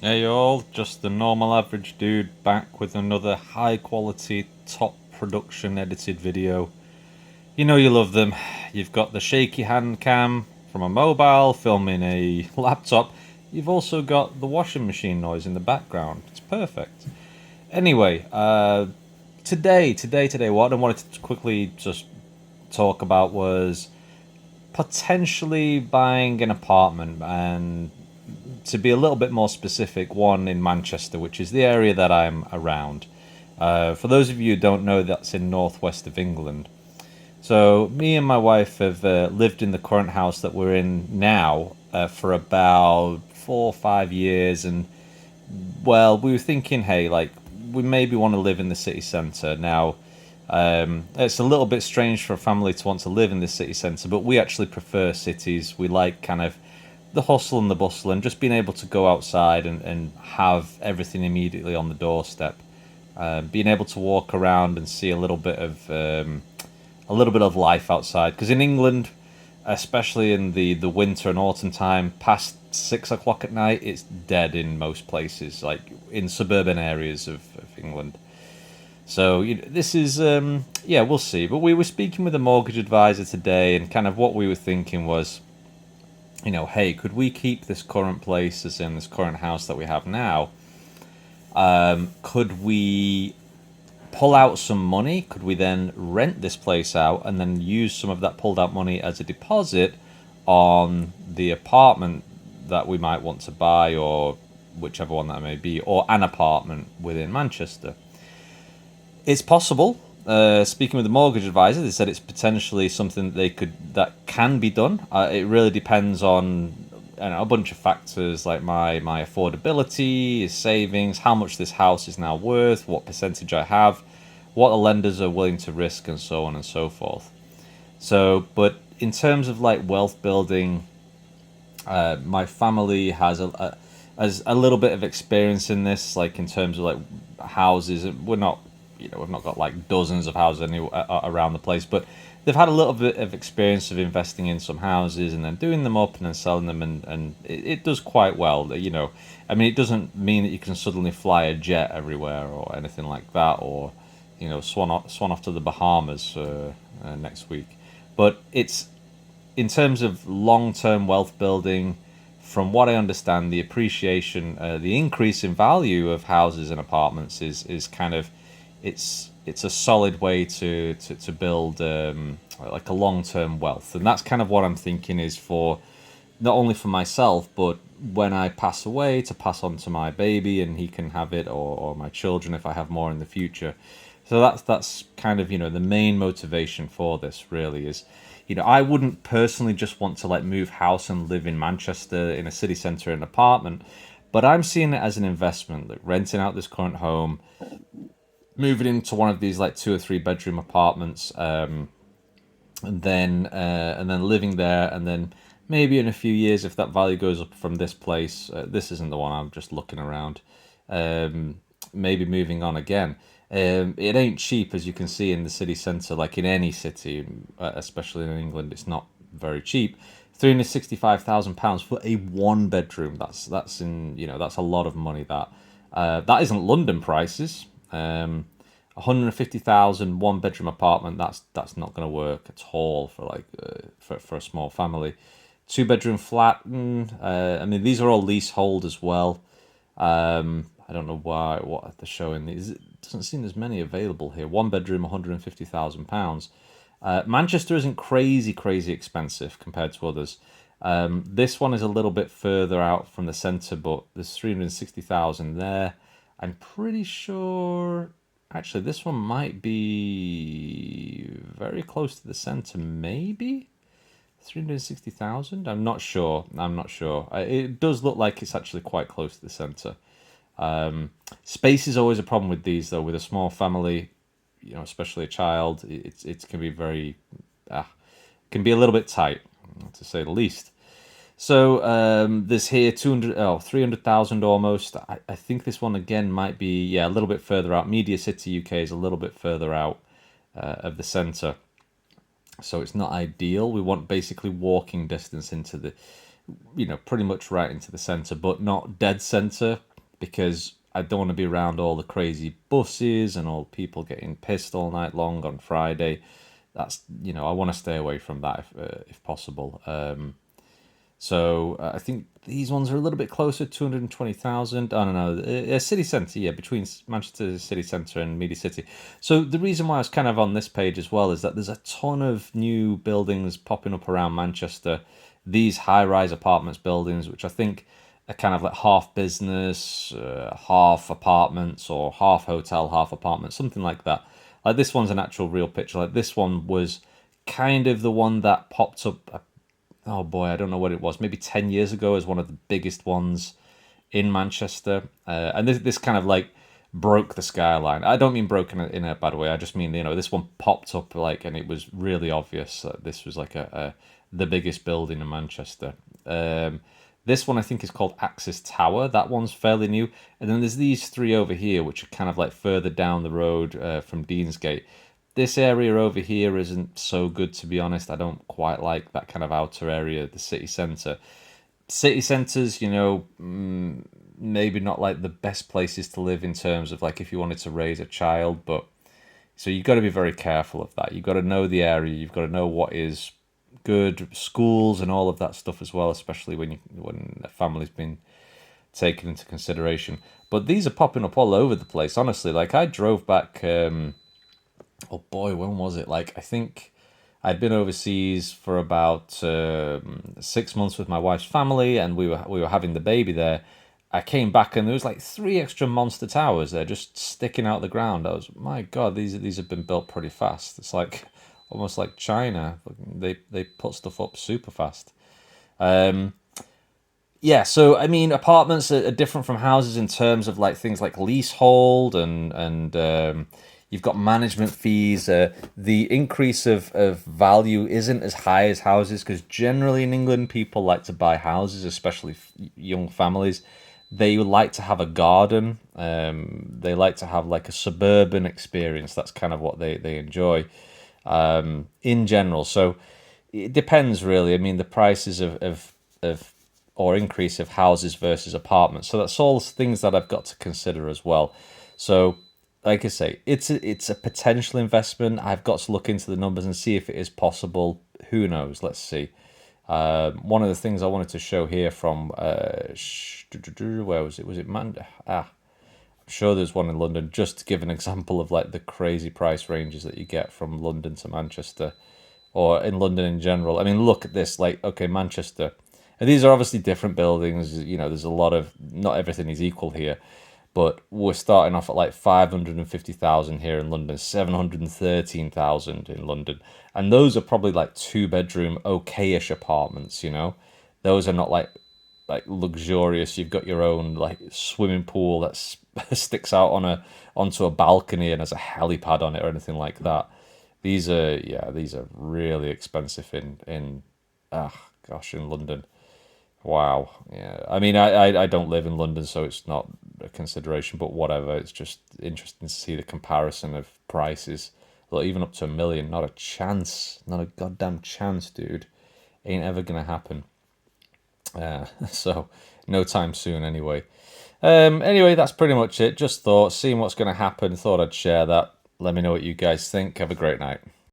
Hey all, just the normal average dude back with another high quality, top production edited video. You know you love them. You've got the shaky hand cam from a mobile filming a laptop. You've also got the washing machine noise in the background. It's perfect. Anyway, today, what I wanted to quickly just talk about was potentially buying an apartment, and to be a little bit more specific, one in Manchester, which is the area that I'm around. For those of you who don't know, that's in northwest of England. So me and my wife have lived in the current house that we're in now for about 4 or 5 years, and well, we were thinking, hey, like we maybe want to live in the city centre now. It's a little bit strange for a family to want to live in the city centre, but we actually prefer cities. We like kind of the hustle and the bustle, and just being able to go outside and have everything immediately on the doorstep. Being able to walk around and see a little bit of life outside. Because in England, especially in the winter and autumn time, past 6 o'clock at night, it's dead in most places, like in suburban areas of England. So this is yeah, we'll see. But we were speaking with a mortgage advisor today, and kind of what we were thinking was, hey, could we keep this current place, as in this current house that we have now? Could we pull out some money? Could we then rent this place out and then use some of that pulled out money as a deposit on the apartment that we might want to buy, or whichever one that may be, or an apartment within Manchester? It's possible. Speaking with the mortgage advisor, they said it's potentially something that can be done. It really depends on a bunch of factors like my affordability, savings, how much this house is now worth, what percentage I have, what the lenders are willing to risk, and so on and so forth. So, but in terms of like wealth building, my family has a little bit of experience in this, like in terms of like houses. We're not, we've not got like dozens of houses around the place, but they've had a little bit of experience of investing in some houses and then doing them up and then selling them, and it does quite well. I mean, it doesn't mean that you can suddenly fly a jet everywhere or anything like that, or swan off to the Bahamas next week. But it's in terms of long-term wealth building, from what I understand, the appreciation, the increase in value of houses and apartments is kind of, it's a solid way to build like a long-term wealth, and that's kind of what I'm thinking is for not only for myself, but when I pass away, to pass on to my baby and he can have it, or my children if I have more in the future. So that's kind of the main motivation for this really is, I wouldn't personally just want to like move house and live in Manchester in a city centre in an apartment, but I'm seeing it as an investment, like renting out this current home, moving into one of these like 2 or 3 bedroom apartments, and then living there, and then maybe in a few years, if that value goes up from this place, this isn't the one, I'm just looking around, maybe moving on again. It ain't cheap, as you can see in the city centre, like in any city, especially in England. It's not very cheap. £365,000 for a 1 bedroom. That's a lot of money. That isn't London prices. 150,000 bedroom apartment. That's not going to work at all for like for a small family. 2 bedroom flat. I mean, these are all leasehold as well. I don't know what they're showing. It doesn't seem there's many available here. 1 bedroom, £150,000. Manchester isn't crazy expensive compared to others. This one is a little bit further out from the centre, but there's 360,000 there. I'm pretty sure. Actually, this one might be very close to the centre. Maybe 360,000. I'm not sure. It does look like it's actually quite close to the centre. Space is always a problem with these, though. With a small family, especially a child, it can be very, can be a little bit tight, to say the least. So there's here 300,000 almost. I think this one again might be, yeah, a little bit further out. Media City UK is a little bit further out of the centre, so it's not ideal. We want basically walking distance into the, pretty much right into the centre, but not dead centre. because I don't want to be around all the crazy buses and all people getting pissed all night long on Friday. That's, I want to stay away from that if possible. So I think these ones are a little bit closer, 220,000. I don't know, city centre, yeah, between Manchester city centre and Media City. So the reason why I was kind of on this page as well is that there's a ton of new buildings popping up around Manchester. These high-rise apartments buildings, which I think are kind of like half business, half apartments, or half hotel, half apartment, something like that. Like this one's an actual real picture. Like this one was kind of the one that popped up, oh boy, I don't know what it was, maybe 10 years ago, as one of the biggest ones in Manchester. And this kind of like broke the skyline. I don't mean broken in a bad way. I just mean, this one popped up like, and it was really obvious that this was like the biggest building in Manchester. This one I think is called Axis Tower. That one's fairly new. And then there's these three over here, which are kind of like further down the road from Deansgate. This area over here isn't so good, to be honest. I don't quite like that kind of outer area, the city centre. City centres, maybe not like the best places to live in terms of like if you wanted to raise a child, but so you've got to be very careful of that. You've got to know the area, you've got to know what is good schools and all of that stuff as well, especially when a family's been taken into consideration. But these are popping up all over the place, honestly. Like I drove back oh boy, when was it? Like, I think I'd been overseas for about 6 months with my wife's family, and we were having the baby there. I came back and there was like three extra monster towers there just sticking out the ground. I was, my God, these have been built pretty fast. It's like almost like China. They put stuff up super fast. Yeah, so I mean, apartments are different from houses in terms of like things like leasehold and you've got management fees. The increase of value isn't as high as houses because generally in England people like to buy houses, especially young families. They like to have a garden. They like to have like a suburban experience. That's kind of what they enjoy in general. So it depends really. I mean, the prices of or increase of houses versus apartments. So that's all things that I've got to consider as well. So, like I say, it's a potential investment. I've got to look into the numbers and see if it is possible. Who knows? Let's see. One of the things I wanted to show here from where was it? Was it I'm sure there's one in London. Just to give an example of like the crazy price ranges that you get from London to Manchester, or in London in general. I mean, look at this. Like, okay, Manchester. And these are obviously different buildings. There's a lot of, not everything is equal here, but we're starting off at like 550,000 here in London, 713,000 in London, and those are probably like two-bedroom, okay-ish apartments. Those are not like luxurious. You've got your own like swimming pool that sticks out onto a balcony and has a helipad on it or anything like that. These are really expensive in in London. Wow. Yeah. I mean, I don't live in London, so it's not a consideration, but whatever. It's just interesting to see the comparison of prices. Well, even up to 1 million, not a chance. Not a goddamn chance, dude. Ain't ever gonna happen. So, no time soon anyway. Anyway, that's pretty much it. Just seeing what's gonna happen. Thought I'd share that. Let me know what you guys think. Have a great night.